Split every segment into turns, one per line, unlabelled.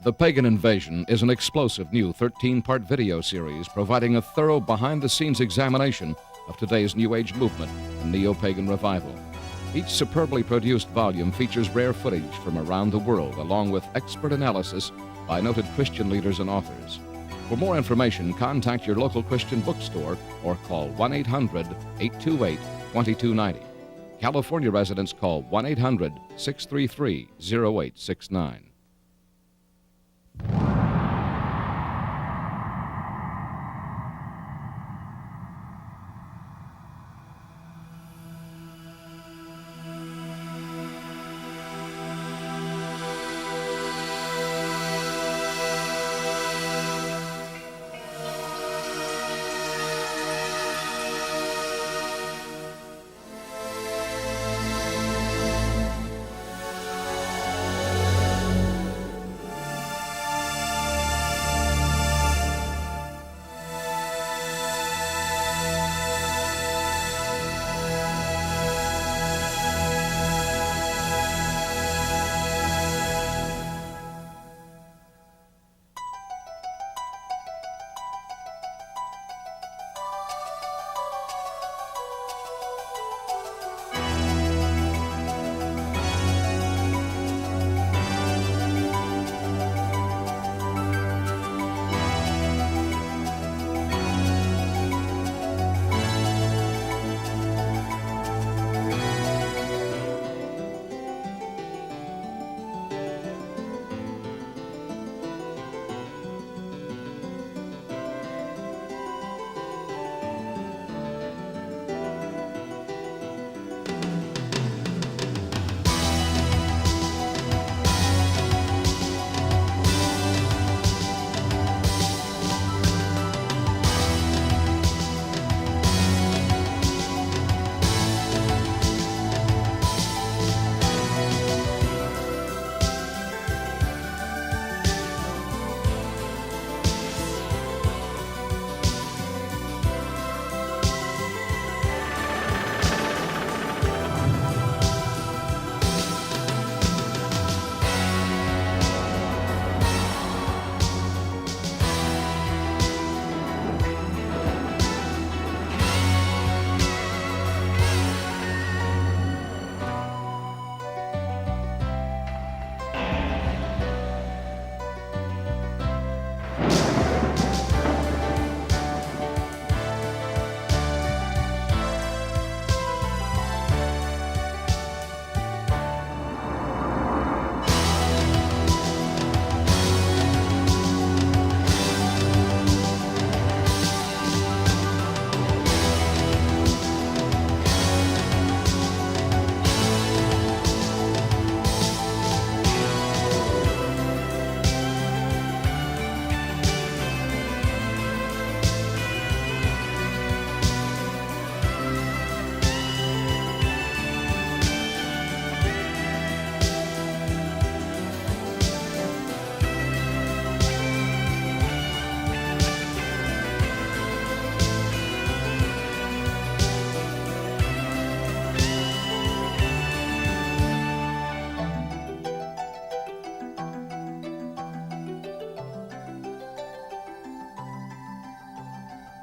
The Pagan Invasion is an explosive new 13-part video series providing a thorough behind-the-scenes examination of today's New Age movement and neo-pagan revival. Each superbly produced volume features rare footage from around the world, along with expert analysis by noted Christian leaders and authors. For more information, contact your local Christian bookstore or call 1-800-828-2290. California residents call 1-800-633-0869.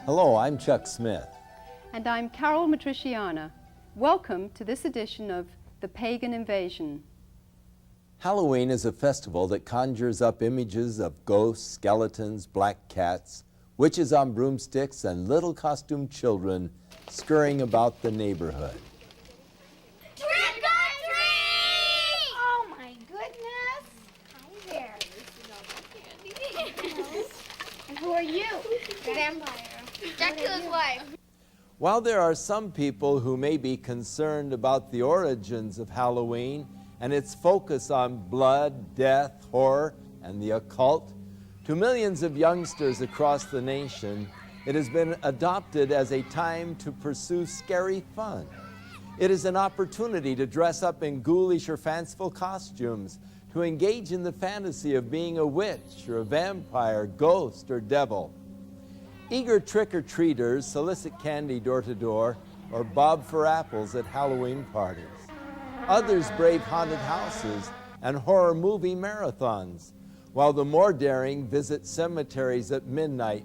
Hello, I'm Chuck Smith.
And I'm Carol Matriciana. Welcome to this edition of The Pagan Invasion.
Halloween is a festival that conjures up images of ghosts, skeletons, black cats, witches on broomsticks, and little costumed children scurrying about the neighborhood.
Trick or treat! Oh my goodness! Hi there. And who are you? Vampire. Dracula's wife.
While there are some people who may be concerned about the origins of Halloween and its focus on blood, death, horror, and the occult, to millions of youngsters across the nation, it has been adopted as a time to pursue scary fun. It is an opportunity to dress up in ghoulish or fanciful costumes, to engage in the fantasy of being a witch or a vampire, ghost, or devil. Eager trick-or-treaters solicit candy door to door or bob for apples at Halloween parties. Others brave haunted houses and horror movie marathons. while the more daring visit cemeteries at midnight,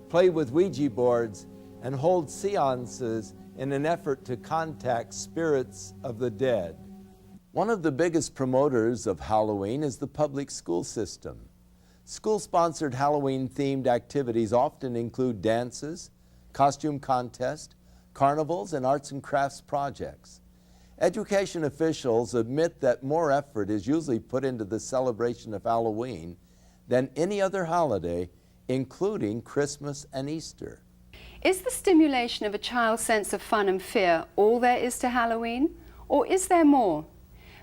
play with Ouija boards, and hold seances in an effort to contact spirits of the dead. One of the biggest promoters of Halloween is the public school system. School-sponsored Halloween-themed activities often include dances, costume contests, carnivals, and arts and crafts projects. Education officials admit that more effort is usually put into the celebration of Halloween than any other holiday, including Christmas and Easter.
Is the stimulation of a child's sense of fun and fear all there is to Halloween, or is there more?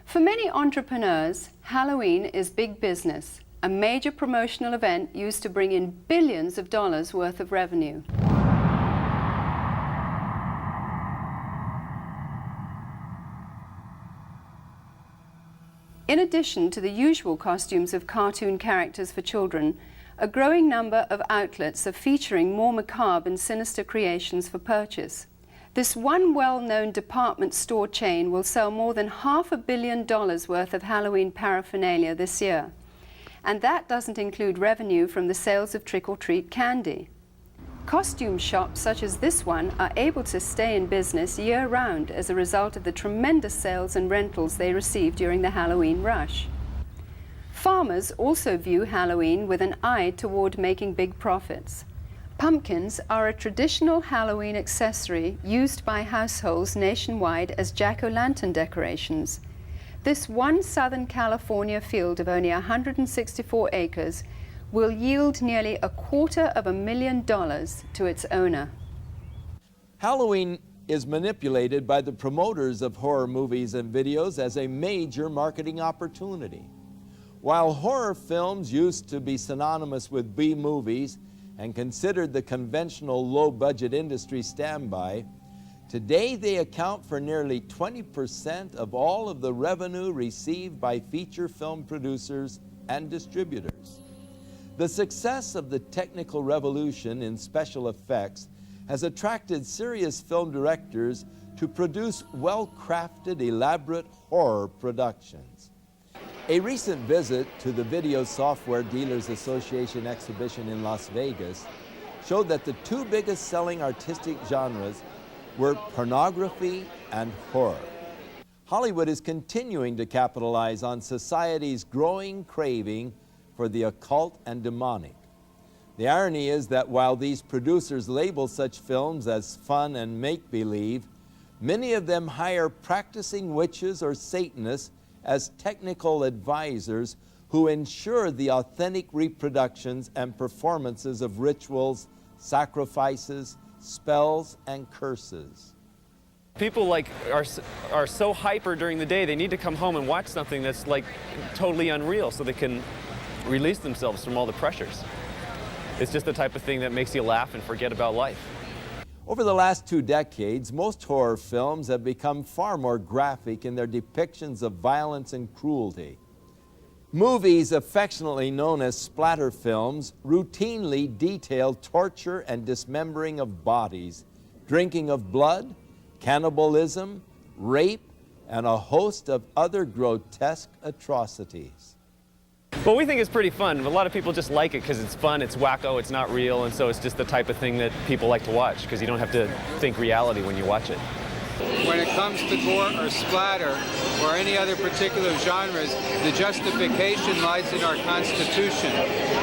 For many entrepreneurs, Halloween is big business, a major promotional event used to bring in billions of dollars worth of revenue. In addition to the usual costumes of cartoon characters for children, a growing number of outlets are featuring more macabre and sinister creations for purchase. This one well-known department store chain will sell more than $500 million worth of Halloween paraphernalia this year. And that doesn't include revenue from the sales of trick-or-treat candy. Costume shops such as this one are able to stay in business year-round as a result of the tremendous sales and rentals they receive during the Halloween rush. Farmers also view Halloween with an eye toward making big profits. Pumpkins are a traditional Halloween accessory used by households nationwide as jack-o'-lantern decorations. This one Southern California field of only 164 acres will yield nearly $250,000 to its owner.
Halloween is manipulated by the promoters of horror movies and videos as a major marketing opportunity. While horror films used to be synonymous with B-movies and considered the conventional low-budget industry standby, today they account for nearly 20% of all of the revenue received by feature film producers and distributors. The success of the technical revolution in special effects has attracted serious film directors to produce well-crafted, elaborate horror productions. A recent visit to the Video Software Dealers Association exhibition in Las Vegas showed that the two biggest selling artistic genres were pornography and horror. Hollywood is continuing to capitalize on society's growing craving for the occult and demonic. The irony is that while these producers label such films as fun and make-believe, many of them hire practicing witches or Satanists as technical advisors who ensure the authentic reproductions and performances of rituals, sacrifices, spells, and curses.
People are so hyper during the day, they need to come home and watch something that's totally unreal so they can release themselves from all the pressures. It's just the type of thing that makes you laugh and forget about life.
Over the last 2 decades, most horror films have become far more graphic in their depictions of violence and cruelty. Movies affectionately known as splatter films routinely detail torture and dismembering of bodies, drinking of blood, cannibalism, rape, and a host of other grotesque atrocities.
Well, we think it's pretty fun. A lot of people just like it because it's fun, it's wacko, it's not real, and so it's just the type of thing that people like to watch because you don't have to think reality when you watch it.
When it comes to gore or splatter or any other particular genres, the justification lies in our Constitution.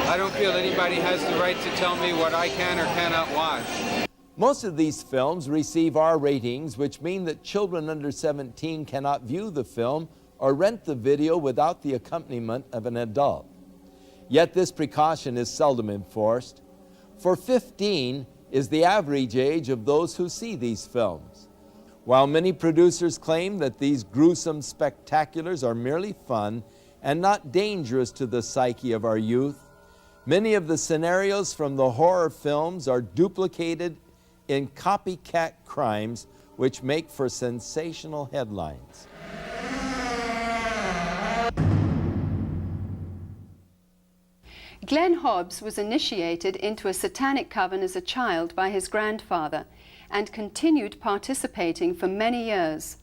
I don't feel anybody has the right to tell me what I can or cannot watch.
Most of these films receive R ratings, which mean that children under 17 cannot view the film or rent the video without the accompaniment of an adult. Yet this precaution is seldom enforced, for 15 is the average age of those who see these films. While many producers claim that these gruesome spectaculars are merely fun and not dangerous to the psyche of our youth, many of the scenarios from the horror films are duplicated in copycat crimes which make for sensational headlines.
Glenn Hobbs was initiated into a satanic coven as a child by his grandfather and continued participating for many years.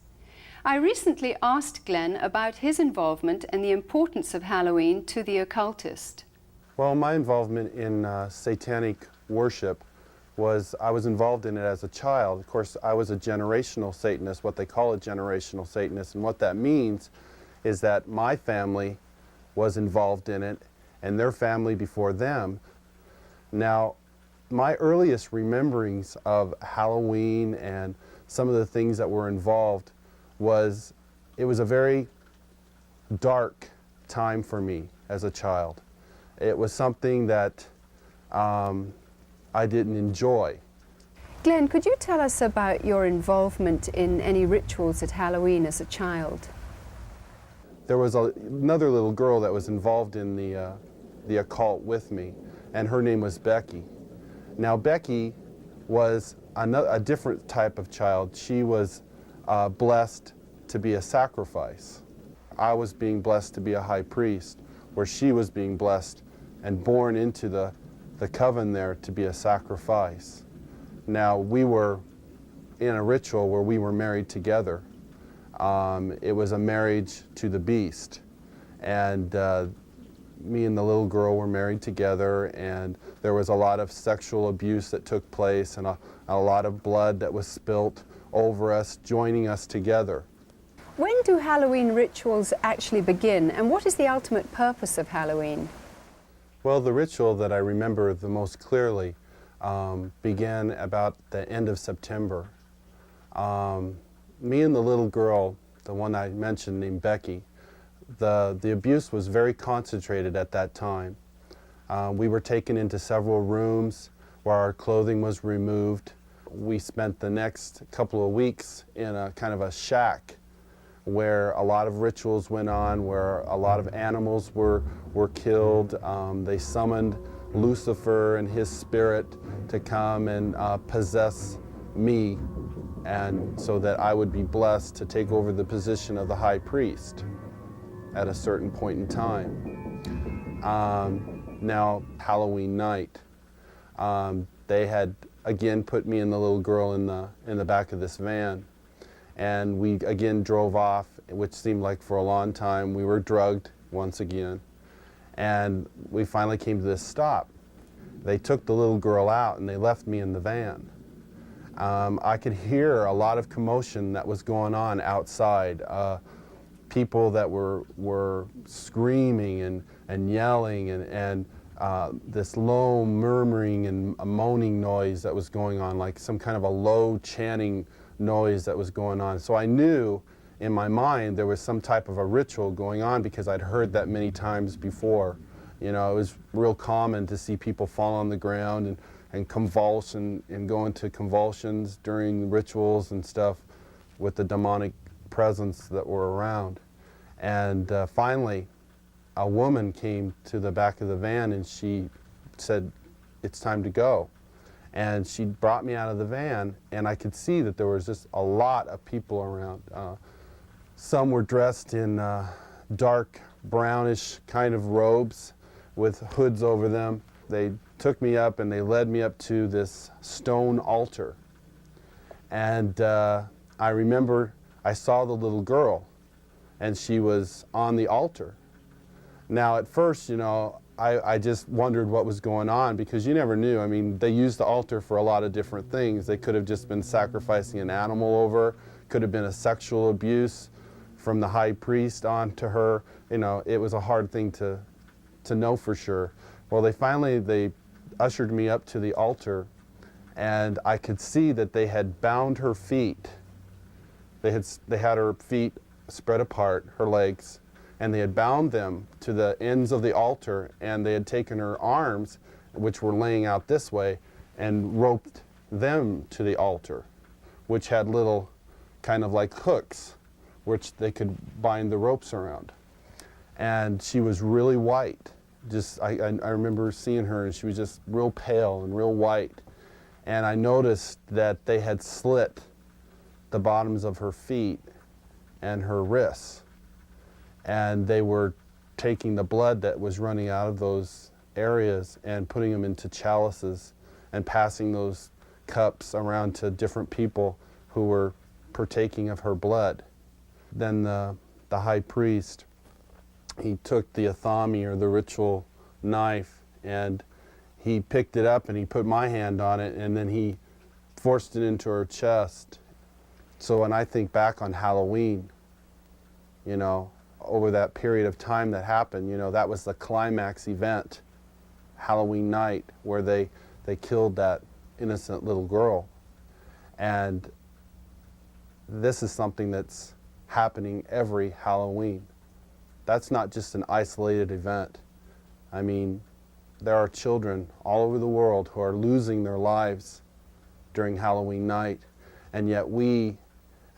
I recently asked Glenn about his involvement and the importance of Halloween to the occultist.
Well, my involvement in satanic worship was, I was involved in it as a child. Of course, I was a generational Satanist, what they call a generational Satanist, and what that means is that my family was involved in it and their family before them. Now, my earliest rememberings of Halloween and some of the things that were involved was, it was a very dark time for me as a child. It was something that I didn't enjoy.
Glenn, could you tell us about your involvement in any rituals at Halloween as a child?
There was another little girl that was involved in the occult with me, and her name was Becky. Now, Becky was a different type of child. She was blessed to be a sacrifice. I was being blessed to be a high priest, where she was being blessed and born into the coven there to be a sacrifice. Now, we were in a ritual where we were married together. It was a marriage to the beast, and me and the little girl were married together, and there was a lot of sexual abuse that took place, and a lot of blood that was spilt over us, joining us together.
When do Halloween rituals actually begin, and what is the ultimate purpose of Halloween?
Well, the ritual that I remember the most clearly began about the end of September. Me and the little girl, the one I mentioned named Becky, the abuse was very concentrated at that time. We were taken into several rooms where our clothing was removed. We spent the next couple of weeks in a kind of a shack where a lot of rituals went on, where a lot of animals were killed. They summoned Lucifer and his spirit to come and possess me, and so that I would be blessed to take over the position of the high priest at a certain point in time. Now, Halloween night, they had again put me and the little girl in the back of this van, and we again drove off, which seemed like for a long time. We were drugged once again, and we finally came to this stop. They took the little girl out and they left me in the van. I could hear a lot of commotion that was going on outside. People that were screaming and yelling, and this low murmuring and a moaning noise that was going on, like some kind of a low chanting noise that was going on. So I knew in my mind there was some type of a ritual going on, because I'd heard that many times before. You know, it was real common to see people fall on the ground and convulse and go into convulsions during rituals and stuff with the demonic presence that were around. And finally, a woman came to the back of the van and she said, "It's time to go." And she brought me out of the van, and I could see that there was just a lot of people around. Some were dressed in dark brownish kind of robes with hoods over them. They took me up and they led me up to this stone altar. And I remember I saw the little girl, and she was on the altar. Now, at first, you know, I just wondered what was going on, because you never knew. I mean, they used the altar for a lot of different things. They could have just been sacrificing an animal over, could have been a sexual abuse from the high priest on to her. You know, it was a hard thing to know for sure. Well, they ushered me up to the altar, and I could see that they had bound her feet. They had her feet spread apart, her legs, and they had bound them to the ends of the altar, and they had taken her arms, which were laying out this way, and roped them to the altar, which had little kind of like hooks, which they could bind the ropes around. And she was really white. I remember seeing her, and she was just real pale and real white. And I noticed that they had slit the bottoms of her feet and her wrists, and they were taking the blood that was running out of those areas and putting them into chalices and passing those cups around to different people who were partaking of her blood. Then the high priest, he took the athami, or the ritual knife, and he picked it up and he put my hand on it, and then he forced it into her chest. So when I think back on Halloween, you know, over that period of time that happened, you know, that was the climax event, Halloween night, where they killed that innocent little girl. And this is something that's happening every Halloween. That's not just an isolated event. I mean, there are children all over the world who are losing their lives during Halloween night, and yet we,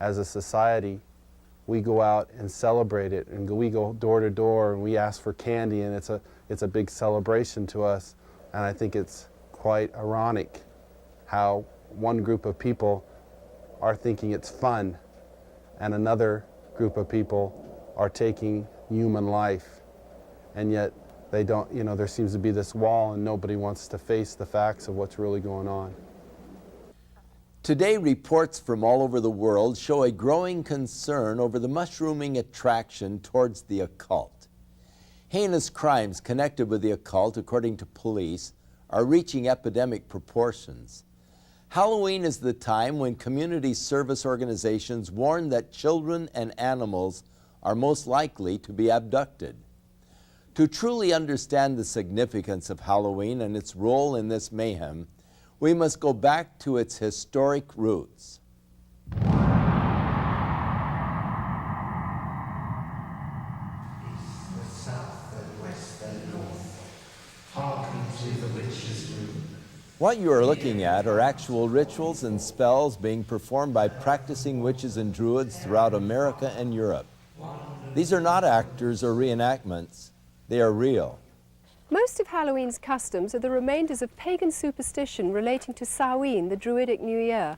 as a society, we go out and celebrate it, and we go door to door and we ask for candy, and it's a big celebration to us. And I think it's quite ironic how one group of people are thinking it's fun and another group of people are taking human life, and yet they don't, you know, there seems to be this wall and nobody wants to face the facts of what's really going on.
Today, reports from all over the world show a growing concern over the mushrooming attraction towards the occult. Heinous crimes connected with the occult, according to police, are reaching epidemic proportions. Halloween is the time when community service organizations warn that children and animals are most likely to be abducted. To truly understand the significance of Halloween and its role in this mayhem, we must go back to its historic roots. What you are looking at are actual rituals and spells being performed by practicing witches and druids throughout America and Europe. These are not actors or reenactments, they are real.
Most of Halloween's customs are the remainders of pagan superstition relating to Samhain, the Druidic New Year.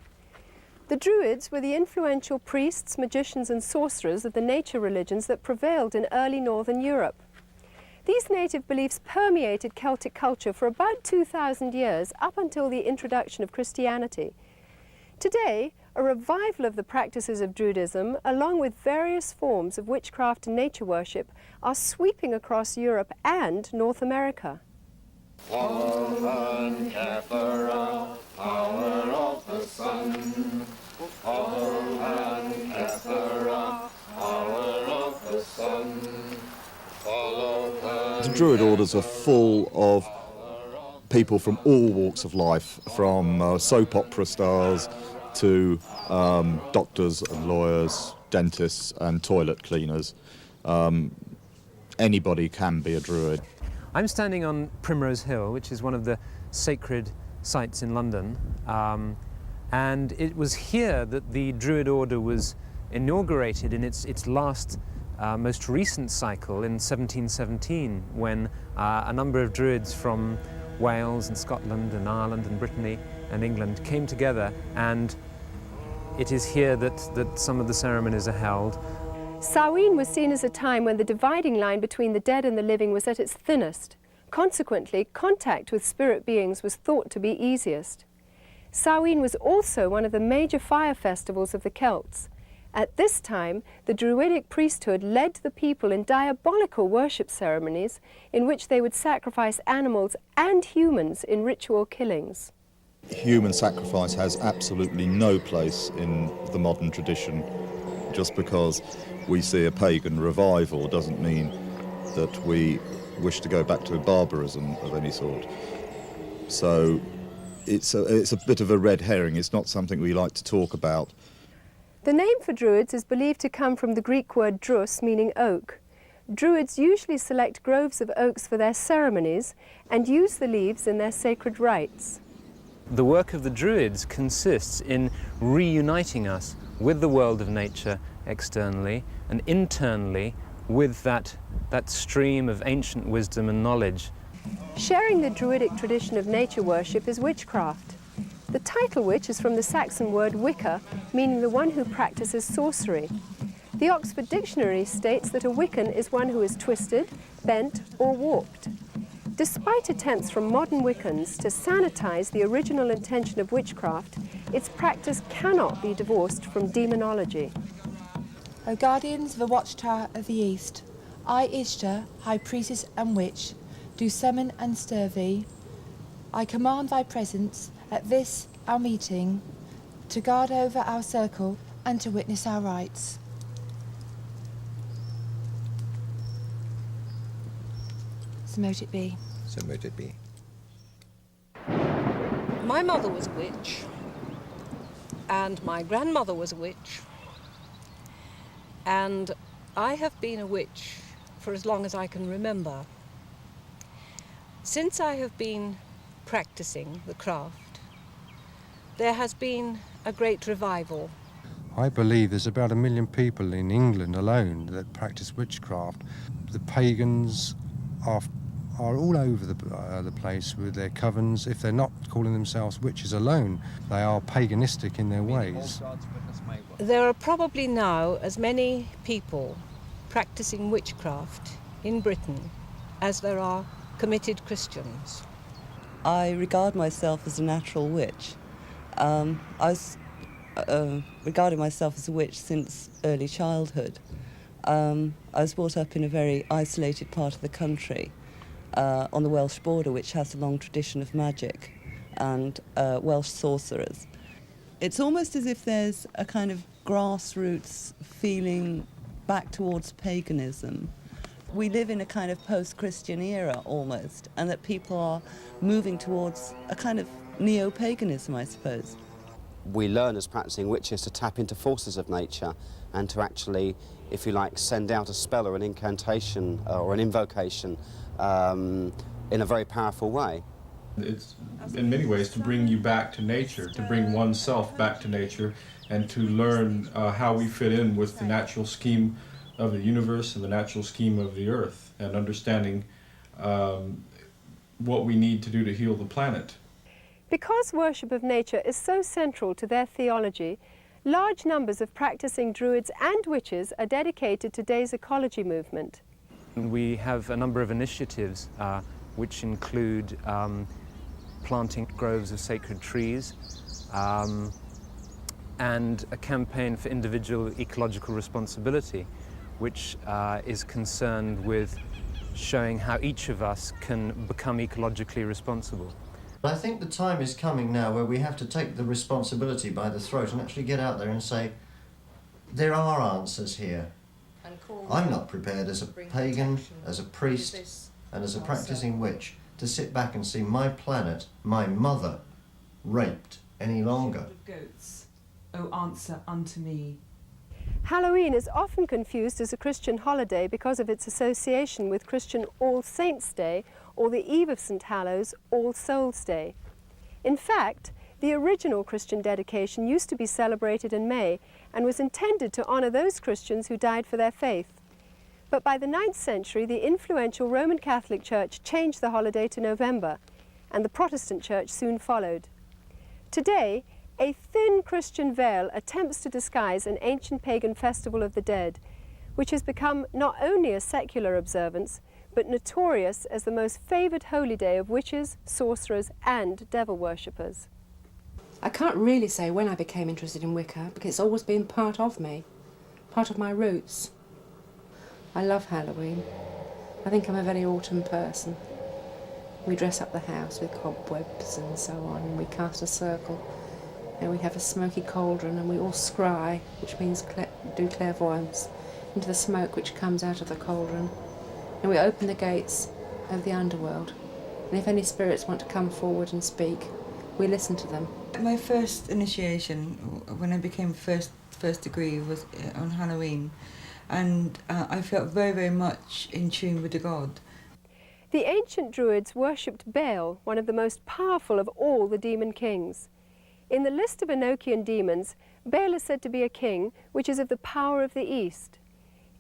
The Druids were the influential priests, magicians and sorcerers of the nature religions that prevailed in early northern Europe. These native beliefs permeated Celtic culture for about 2,000 years, up until the introduction of Christianity. Today, a revival of the practices of Druidism, along with various forms of witchcraft and nature worship, are sweeping across Europe and North America.
Power of the sun. Power of the sun.
The Druid orders are full of people from all walks of life, from soap opera stars to doctors and lawyers, dentists and toilet cleaners. Anybody can be a Druid.
I'm standing on Primrose Hill, which is one of the sacred sites in London, and it was here that the Druid order was inaugurated in its last most recent cycle in 1717, when a number of Druids from Wales and Scotland and Ireland and Brittany and England came together, and it is here that some of the ceremonies are held.
Samhain was seen as a time when the dividing line between the dead and the living was at its thinnest. Consequently, contact with spirit beings was thought to be easiest. Samhain was also one of the major fire festivals of the Celts. At this time, the Druidic priesthood led the people in diabolical worship ceremonies in which they would sacrifice animals and humans in ritual killings.
Human sacrifice has absolutely no place in the modern tradition. Just because we see a pagan revival doesn't mean that we wish to go back to barbarism of any sort. So it's a bit of a red herring. It's not something we like to talk about.
The name for Druids is believed to come from the Greek word drus, meaning oak. Druids usually select groves of oaks for their ceremonies and use the leaves in their sacred rites.
The work of the Druids consists in reuniting us with the world of nature externally and internally with that stream of ancient wisdom and knowledge.
Sharing the Druidic tradition of nature worship is witchcraft. The title witch is from the Saxon word Wicca, meaning the one who practices sorcery. The Oxford Dictionary states that a Wiccan is one who is twisted, bent or warped. Despite attempts from modern Wiccans to sanitize the original intention of witchcraft, its practice cannot be divorced from demonology.
O guardians of the watchtower of the east, I, Ishtar, high priestess and witch, do summon and stir thee. I command thy presence at this our meeting, to guard over our circle and to witness our rights. So mote it be.
So mote it be.
My mother was a witch, and my grandmother was a witch, and I have been a witch for as long as I can remember. Since I have been practicing the craft, there has been a great revival.
I believe there's about 1 million people in England alone that practice witchcraft. The pagans are all over the place with their covens. If they're not calling themselves witches alone, they are paganistic in their ways.
There are probably now as many people practicing witchcraft in Britain as there are committed Christians.
I regard myself as a natural witch. I was regarding myself as a witch since early childhood. I was brought up in a very isolated part of the country, on the Welsh border, which has a long tradition of magic and Welsh sorcerers. It's almost as if there's a kind of grassroots feeling back towards paganism. We live in a kind of post-Christian era almost, and that people are moving towards a kind of neo-paganism, I suppose.
We learn as practicing witches to tap into forces of nature and to actually, if you like, send out a spell or an incantation or an invocation in a very powerful way.
It's in many ways to bring you back to nature, to bring oneself back to nature, and to learn how we fit in with the natural scheme of the universe and the natural scheme of the earth, and understanding what we need to do to heal the planet.
Because worship of nature is so central to their theology, large numbers of practicing druids and witches are dedicated to today's ecology movement.
We have a number of initiatives which include planting groves of sacred trees and a campaign for individual ecological responsibility, which is concerned with showing how each of us can become ecologically responsible.
I think the time is coming now where we have to take the responsibility by the throat and actually get out there and say, there are answers here. I'm not prepared as a pagan, as a priest, and as a practicing witch to sit back and see my planet, my mother, raped any longer.
Goats, O answer unto me.
Halloween is often confused as a Christian holiday because of its association with Christian All Saints' Day or the Eve of St. Hallows, All Souls' Day. In fact, the original Christian dedication used to be celebrated in May and was intended to honour those Christians who died for their faith. But by the 9th century, the influential Roman Catholic Church changed the holiday to November, and the Protestant Church soon followed. Today, a thin Christian veil attempts to disguise an ancient pagan festival of the dead, which has become not only a secular observance, but notorious as the most favoured holy day of witches, sorcerers and devil worshippers.
I can't really say when I became interested in Wicca, because it's always been part of me, part of my roots. I love Halloween. I think I'm a very autumn person. We dress up the house with cobwebs and so on, and we cast a circle, and we have a smoky cauldron, and we all scry, which means do clairvoyance, into the smoke which comes out of the cauldron. And we open the gates of the underworld, and if any spirits want to come forward and speak, we listen to them.
My first initiation, when I became first degree, was on Halloween, and I felt very, very much in tune with the god.
The ancient Druids worshipped Baal, one of the most powerful of all the demon kings. In the list of Enochian demons, Baal is said to be a king which is of the power of the East.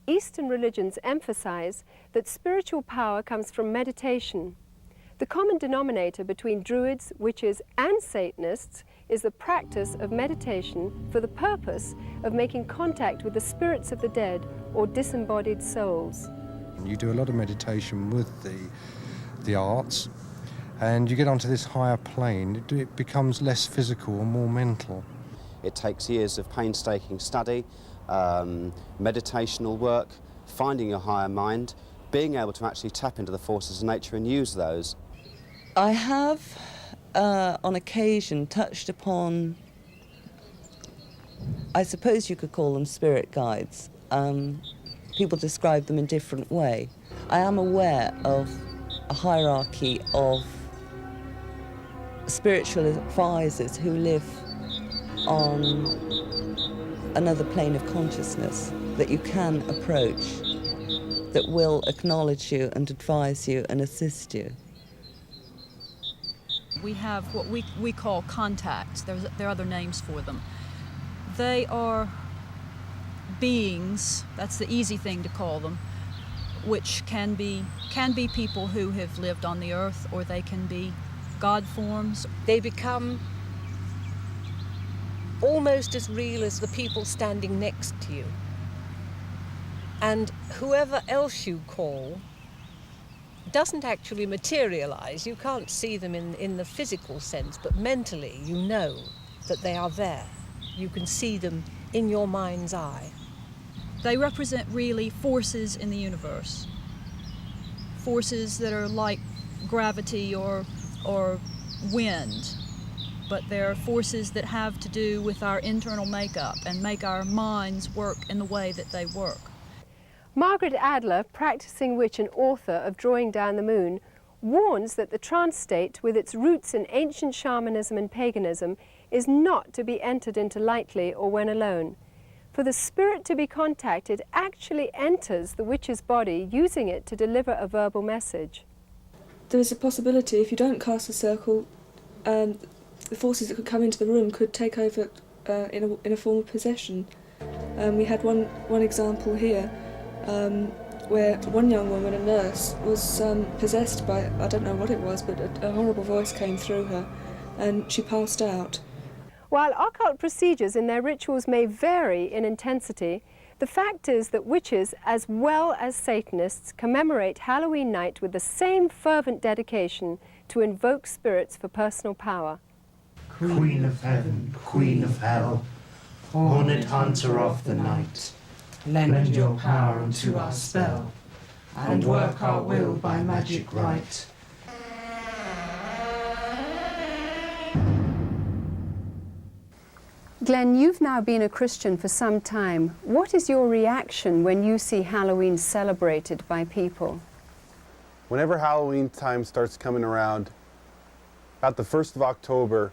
Eastern religions emphasize that spiritual power comes from meditation. The common denominator between Druids, witches and Satanists is the practice of meditation for the purpose of making contact with the spirits of the dead or disembodied souls.
You do a lot of meditation with the arts, and you get onto this higher plane. It becomes less physical and more mental.
It takes years of painstaking study, meditational work, finding your higher mind, being able to actually tap into the forces of nature and use those.
I have, on occasion, touched upon, I suppose you could call them spirit guides. People describe them in different way. I am aware of a hierarchy of spiritual advisors who live on another plane of consciousness that you can approach, that will acknowledge you and advise you and assist you.
We have what we call contacts. There are other names for them. They are beings, that's the easy thing to call them, which can be people who have lived on the earth, or they can be God forms.
They become almost as real as the people standing next to you. And whoever else you call doesn't actually materialize. You can't see them in the physical sense, but mentally you know that they are there. You can see them in your mind's eye.
They represent really forces in the universe. Forces that are like gravity or wind, but they're forces that have to do with our internal makeup and make our minds work in the way that they work.
Margaret Adler, practicing witch and author of Drawing Down the Moon, warns that the trance state, with its roots in ancient shamanism and paganism, is not to be entered into lightly or when alone. For the spirit to be contacted actually enters the witch's body, using it to deliver a verbal message.
There is a possibility, if you don't cast a circle, the forces that could come into the room could take over in a form of possession. We had one example here, where one young woman, a nurse, was possessed by, I don't know what it was, but a horrible voice came through her and she passed out.
While occult procedures in their rituals may vary in intensity, the fact is that witches, as well as Satanists, commemorate Halloween night with the same fervent dedication to invoke spirits for personal power.
Queen of heaven, queen of hell, horned hunter of the night, lend your power unto our spell, and work our will by magic right.
Glenn, you've now been a Christian for some time. What is your reaction when you see Halloween celebrated by people?
Whenever Halloween time starts coming around, about the 1st of October,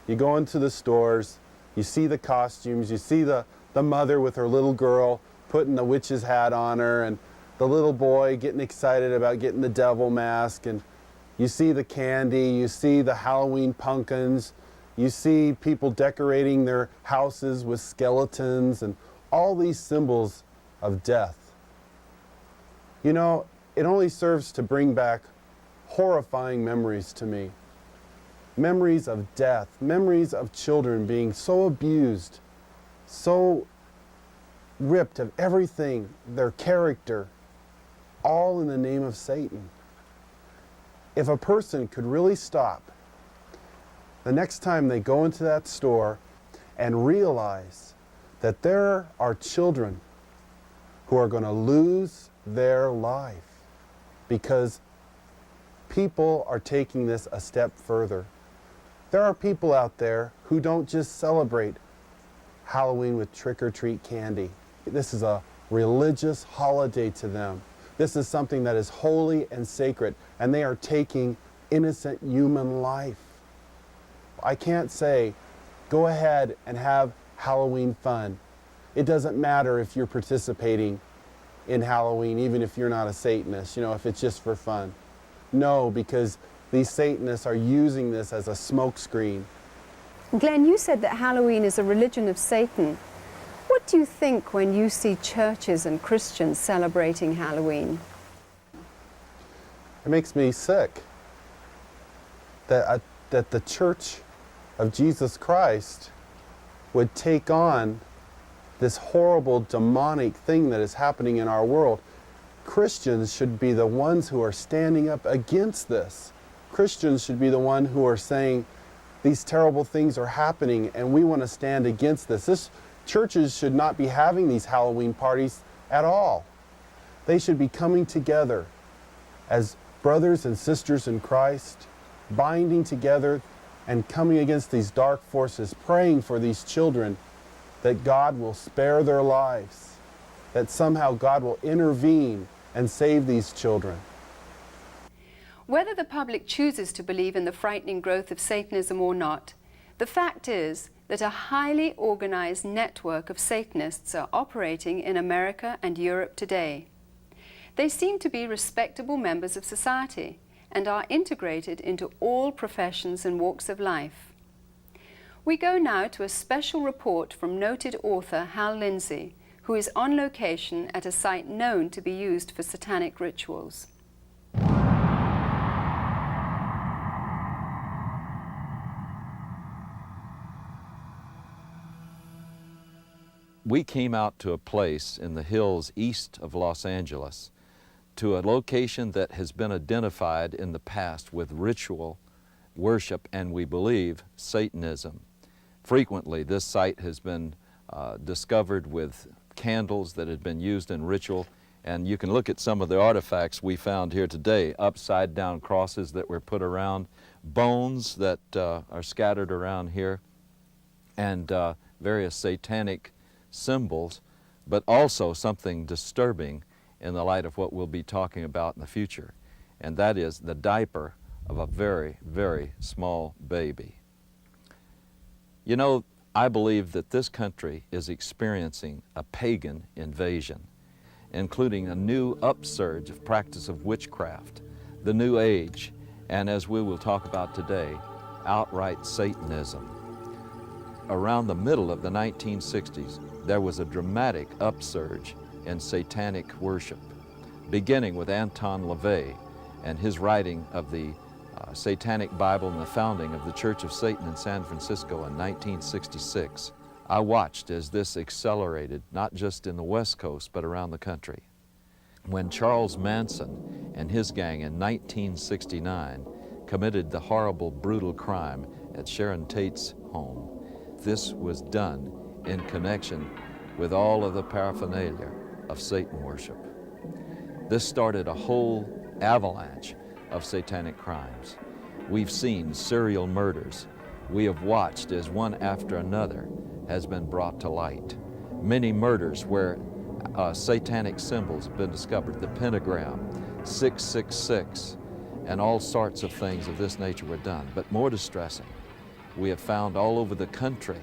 you go into the stores, you see the costumes, you see the mother with her little girl putting the witch's hat on her, and the little boy getting excited about getting the devil mask, and you see the candy, you see the Halloween pumpkins, you see people decorating their houses with skeletons and all these symbols of death. You know, it only serves to bring back horrifying memories to me. Memories of death, memories of children being so abused, so ripped of everything, their character, all in the name of Satan. If a person could really stop the next time they go into that store and realize that there are children who are going to lose their life because people are taking this a step further. There are people out there who don't just celebrate Halloween with trick-or-treat candy. This is a religious holiday to them. This is something that is holy and sacred, and they are taking innocent human life. I can't say, go ahead and have Halloween fun. It doesn't matter if you're participating in Halloween, even if you're not a Satanist, you know, if it's just for fun. No, because these Satanists are using this as a smokescreen.
Glenn, you said that Halloween is a religion of Satan. What do you think when you see churches and Christians celebrating Halloween?
It makes me sick that the Church of Jesus Christ would take on this horrible demonic thing that is happening in our world. Christians should be the ones who are standing up against this. Christians should be the ones who are saying these terrible things are happening and we want to stand against this. Churches should not be having these Halloween parties at all. They should be coming together as brothers and sisters in Christ, binding together and coming against these dark forces, praying for these children that God will spare their lives, that somehow God will intervene and save these children.
Whether the public chooses to believe in the frightening growth of Satanism or not, the fact is that a highly organized network of Satanists are operating in America and Europe today. They seem to be respectable members of society and are integrated into all professions and walks of life. We go now to a special report from noted author Hal Lindsey, who is on location at a site known to be used for satanic rituals.
We came out to a place in the hills east of Los Angeles, to a location that has been identified in the past with ritual worship and, we believe, Satanism. Frequently, this site has been discovered with candles that had been used in ritual, and you can look at some of the artifacts we found here today, upside-down crosses that were put around, bones that are scattered around here, and various satanic symbols, but also something disturbing in the light of what we'll be talking about in the future, and that is the diaper of a very, very small baby. You know, I believe that this country is experiencing a pagan invasion, including a new upsurge of practice of witchcraft, the New Age, and as we will talk about today, outright Satanism. Around the middle of the 1960s, there was a dramatic upsurge in satanic worship, beginning with Anton LaVey and his writing of the Satanic Bible and the founding of the Church of Satan in San Francisco in 1966. I watched as this accelerated, not just in the West Coast, but around the country. When Charles Manson and his gang in 1969 committed the horrible, brutal crime at Sharon Tate's home, this was done in connection with all of the paraphernalia of Satan worship. This started a whole avalanche of satanic crimes. We've seen serial murders. We have watched as one after another has been brought to light. Many murders where satanic symbols have been discovered, the pentagram, 666, and all sorts of things of this nature were done. But more distressing, we have found all over the country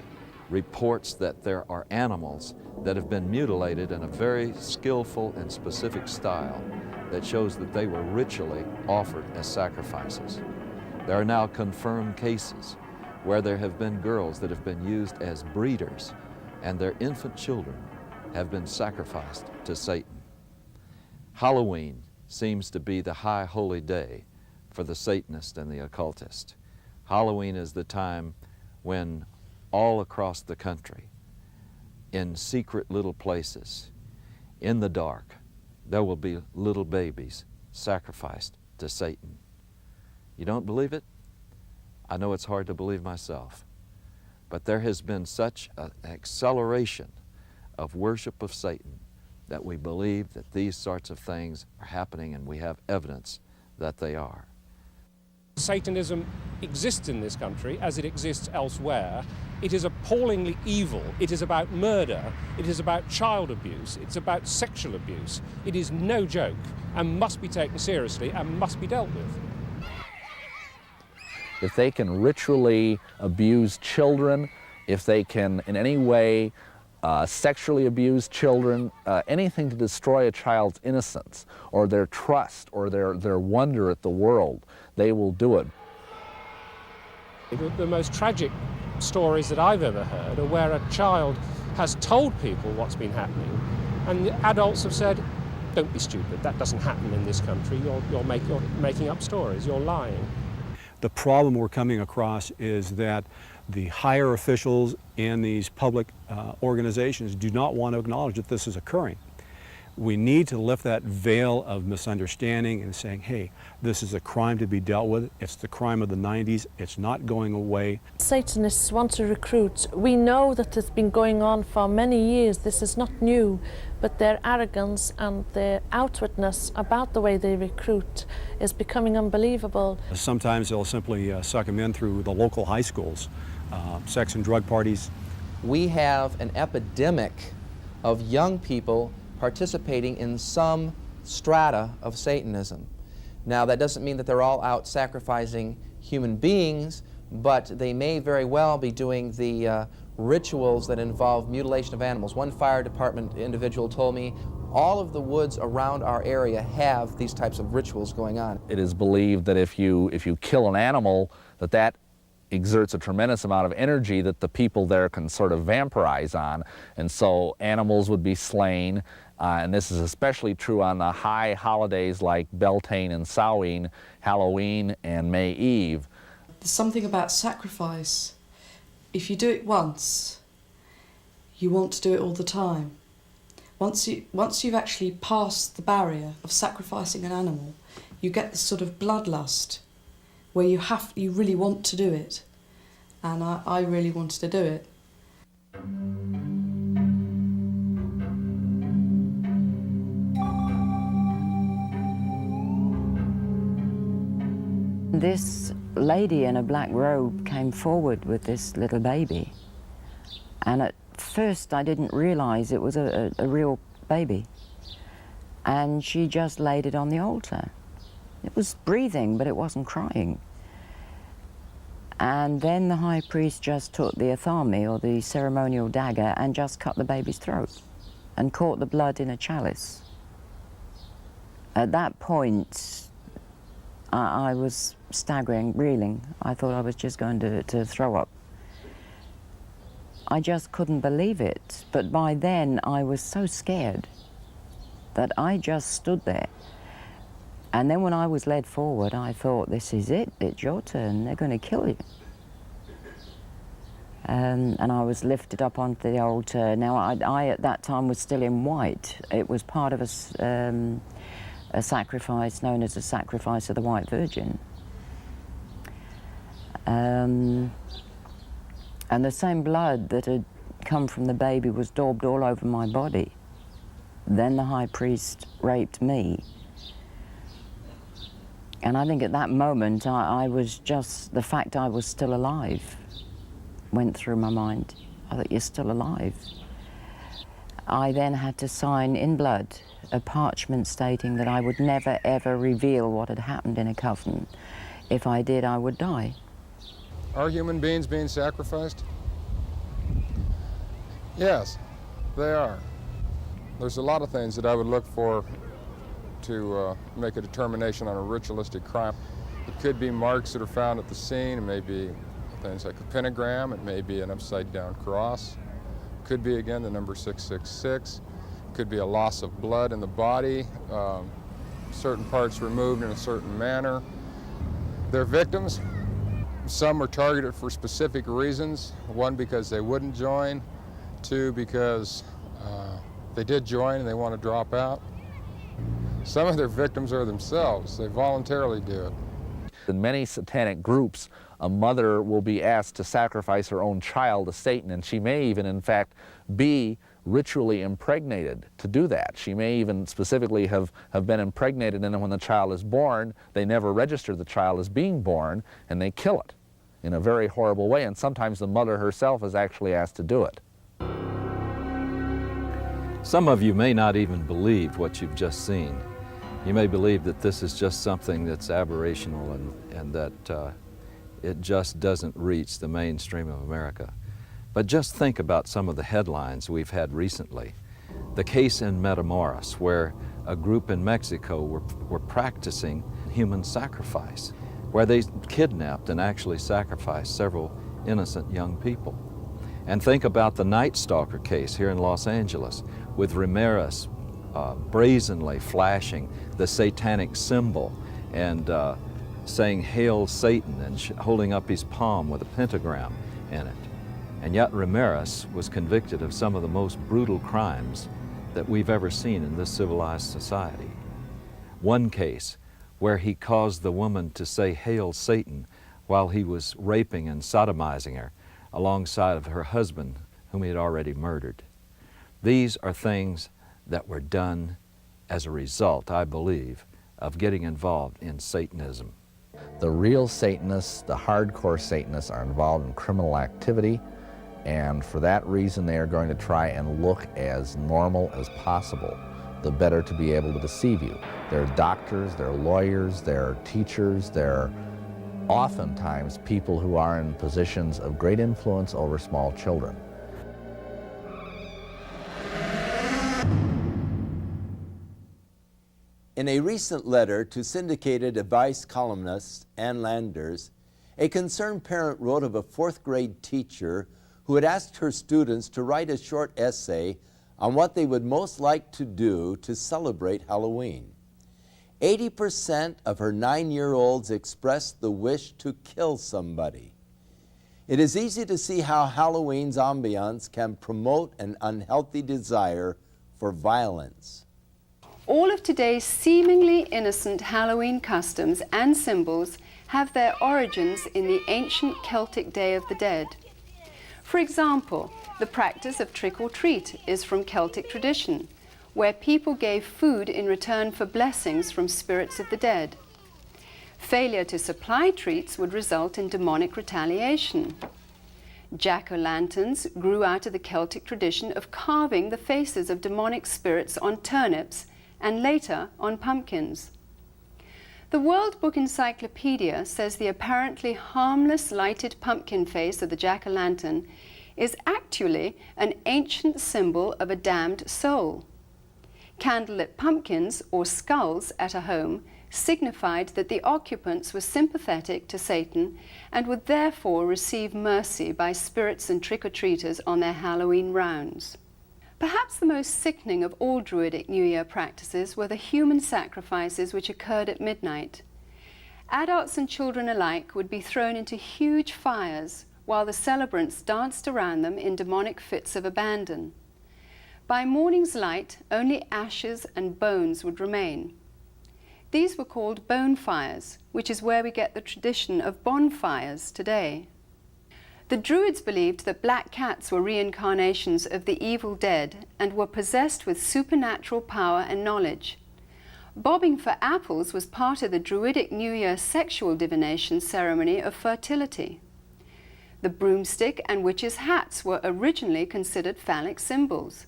reports that there are animals that have been mutilated in a very skillful and specific style that shows that they were ritually offered as sacrifices. There are now confirmed cases where there have been girls that have been used as breeders and their infant children have been sacrificed to Satan. Halloween seems to be the high holy day for the Satanist and the occultist. Halloween is the time when all across the country, in secret little places, in the dark, there will be little babies sacrificed to Satan. You don't believe it? I know it's hard to believe myself, but there has been such an acceleration of worship of Satan that we believe that these sorts of things are happening, and we have evidence that they are.
Satanism exists in this country as it exists elsewhere. It is appallingly evil. It is about murder. It is about child abuse. It's about sexual abuse. It is no joke and must be taken seriously and must be dealt with.
If they can ritually abuse children, if they can in any way sexually abuse children, anything to destroy a child's innocence or their trust or their wonder at the world, they will do it.
The most tragic stories that I've ever heard are where a child has told people what's been happening, and the adults have said, "Don't be stupid, that doesn't happen in this country, you're making up stories, you're lying."
The problem we're coming across is that the higher officials and these public organizations do not want to acknowledge that this is occurring. We need to lift that veil of misunderstanding and saying, hey, this is a crime to be dealt with. It's the crime of the 90s. It's not going away.
Satanists want to recruit. We know that it's been going on for many years. This is not new, but their arrogance and their outwardness about the way they recruit is becoming unbelievable.
Sometimes they'll simply suck them in through the local high schools, sex and drug parties.
We have an epidemic of young people participating in some strata of Satanism. Now, that doesn't mean that they're all out sacrificing human beings, but they may very well be doing the rituals that involve mutilation of animals. One fire department individual told me all of the woods around our area have these types of rituals going on.
It is believed that if you kill an animal, that exerts a tremendous amount of energy that the people there can sort of vampirize on, and so animals would be slain. And this is especially true on the high holidays like Beltane and Samhain, Halloween and May Eve.
There's something about sacrifice. If you do it once, you want to do it all the time. Once you've actually passed the barrier of sacrificing an animal, you get this sort of bloodlust where you really want to do it. And I really wanted to do it.
This lady in a black robe came forward with this little baby, and at first I didn't realize it was a real baby, and she just laid it on the altar. It was breathing, but it wasn't crying. And then the high priest just took the athame, or the ceremonial dagger, and just cut the baby's throat and caught the blood in a chalice. At that point, I was staggering, reeling. I thought I was just going to throw up. I just couldn't believe it. But by then, I was so scared that I just stood there. And then when I was led forward, I thought, this is it. It's your turn. They're going to kill you. And I was lifted up onto the altar. Now, I at that time was still in white. It was part of a sacrifice known as the sacrifice of the White Virgin. And the same blood that had come from the baby was daubed all over my body. Then the high priest raped me. And I think at that moment, I was just, the fact I was still alive went through my mind. I thought, you're still alive. I then had to sign in blood a parchment stating that I would never, ever reveal what had happened in a coven. If I did, I would die.
Are human beings being sacrificed? Yes, they are. There's a lot of things that I would look for to make a determination on a ritualistic crime. It could be marks that are found at the scene. It may be things like a pentagram. It may be an upside-down cross. It could be, again, the number 666. It could be a loss of blood in the body, certain parts removed in a certain manner. They're victims. Some are targeted for specific reasons. One, because they wouldn't join. Two, because they did join and they want to drop out. Some of their victims are themselves. They voluntarily do it.
In many satanic groups, a mother will be asked to sacrifice her own child to Satan, and she may even, in fact, be ritually impregnated to do that. She may even specifically have been impregnated, and then when the child is born, they never register the child as being born, and they kill it in a very horrible way, and sometimes the mother herself is actually asked to do it.
Some of you may not even believe what you've just seen. You may believe that this is just something that's aberrational and that it just doesn't reach the mainstream of America. But just think about some of the headlines we've had recently. The case in Matamoros, where a group in Mexico were practicing human sacrifice, where they kidnapped and actually sacrificed several innocent young people. And think about the Night Stalker case here in Los Angeles, with Ramirez brazenly flashing the satanic symbol and saying, "Hail Satan," and holding up his palm with a pentagram in it. And yet Ramirez was convicted of some of the most brutal crimes that we've ever seen in this civilized society. One case where he caused the woman to say, "Hail Satan," while he was raping and sodomizing her alongside of her husband, whom he had already murdered. These are things that were done as a result, I believe, of getting involved in Satanism.
The real Satanists, the hardcore Satanists, are involved in criminal activity, and for that reason they are going to try and look as normal as possible, the better to be able to deceive you. They're doctors, they're lawyers, they're teachers, they're oftentimes people who are in positions of great influence over small children.
In a recent letter to syndicated advice columnist Ann Landers, a concerned parent wrote of a fourth grade teacher who had asked her students to write a short essay on what they would most like to do to celebrate Halloween. 80% of her 9-year-olds expressed the wish to kill somebody. It is easy to see how Halloween's ambiance can promote an unhealthy desire for violence.
All of today's seemingly innocent Halloween customs and symbols have their origins in the ancient Celtic Day of the Dead. For example, the practice of trick-or-treat is from Celtic tradition, where people gave food in return for blessings from spirits of the dead. Failure to supply treats would result in demonic retaliation. Jack-o'-lanterns grew out of the Celtic tradition of carving the faces of demonic spirits on turnips and later on pumpkins. The World Book Encyclopedia says the apparently harmless lighted pumpkin face of the jack-o'-lantern is actually an ancient symbol of a damned soul. Candlelit pumpkins, or skulls, at a home signified that the occupants were sympathetic to Satan and would therefore receive mercy by spirits and trick-or-treaters on their Halloween rounds. Perhaps the most sickening of all Druidic New Year practices were the human sacrifices which occurred at midnight. Adults and children alike would be thrown into huge fires while the celebrants danced around them in demonic fits of abandon. By morning's light, only ashes and bones would remain. These were called bone fires, which is where we get the tradition of bonfires today. The Druids believed that black cats were reincarnations of the evil dead and were possessed with supernatural power and knowledge. Bobbing for apples was part of the Druidic New Year sexual divination ceremony of fertility. The broomstick and witches' hats were originally considered phallic symbols.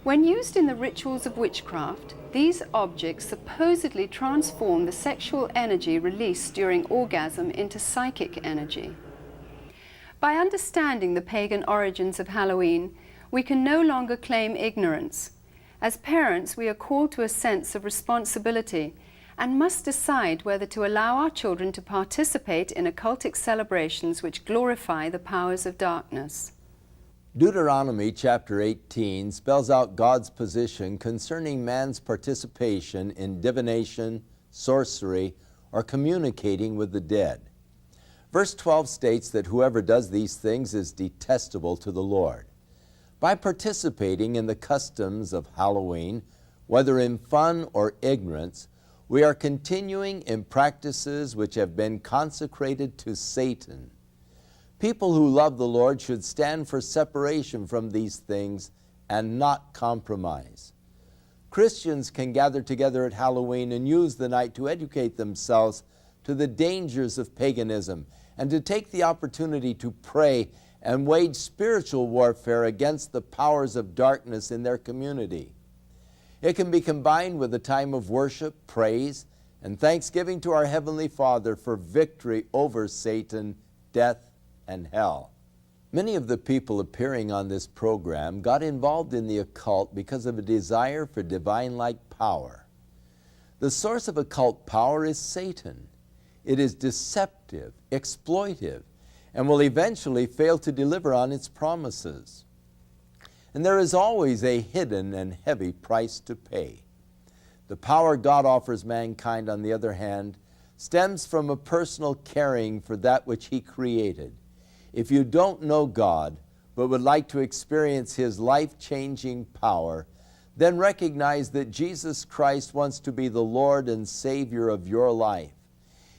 When used in the rituals of witchcraft, these objects supposedly transform the sexual energy released during orgasm into psychic energy. By understanding the pagan origins of Halloween, we can no longer claim ignorance. As parents, we are called to a sense of responsibility and must decide whether to allow our children to participate in occultic celebrations which glorify the powers of darkness.
Deuteronomy chapter 18 spells out God's position concerning man's participation in divination, sorcery, or communicating with the dead. Verse 12 states that whoever does these things is detestable to the Lord. By participating in the customs of Halloween, whether in fun or ignorance, we are continuing in practices which have been consecrated to Satan. People who love the Lord should stand for separation from these things and not compromise. Christians can gather together at Halloween and use the night to educate themselves to the dangers of paganism and to take the opportunity to pray and wage spiritual warfare against the powers of darkness in their community. It can be combined with a time of worship, praise, and thanksgiving to our Heavenly Father for victory over Satan, death, and hell. Many of the people appearing on this program got involved in the occult because of a desire for divine-like power. The source of occult power is Satan. It is deceptive, exploitive, and will eventually fail to deliver on its promises. And there is always a hidden and heavy price to pay. The power God offers mankind, on the other hand, stems from a personal caring for that which He created. If you don't know God, but would like to experience His life-changing power, then recognize that Jesus Christ wants to be the Lord and Savior of your life.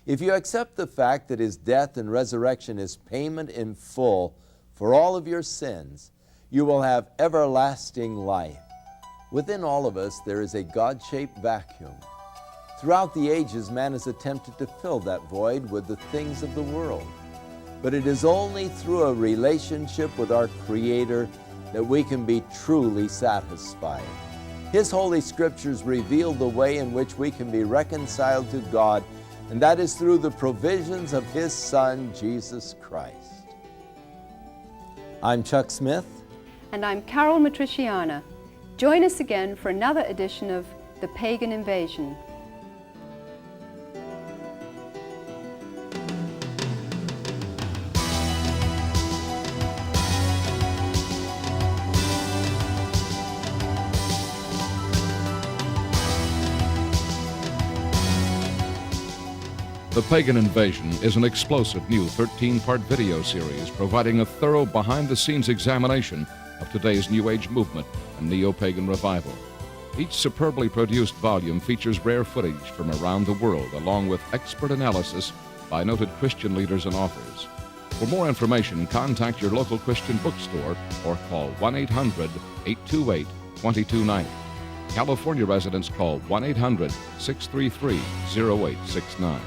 If you accept the fact that His death and resurrection is payment in full for all of your sins, you will have everlasting life. Within all of us, there is a God-shaped vacuum. Throughout the ages, man has attempted to fill that void with the things of the world. But it is only through a relationship with our Creator that we can be truly satisfied. His Holy Scriptures reveal the way in which we can be reconciled to God, and that is through the provisions of His Son, Jesus Christ. I'm Chuck Smith.
And I'm Carol Matriciana. Join us again for another edition of The Pagan Invasion.
The Pagan Invasion is an explosive new 13-part video series providing a thorough behind-the-scenes examination of today's New Age movement and neo-pagan revival. Each superbly produced volume features rare footage from around the world, along with expert analysis by noted Christian leaders and authors. For more information, contact your local Christian bookstore or call 1-800-828-2290. California residents call 1-800-633-0869.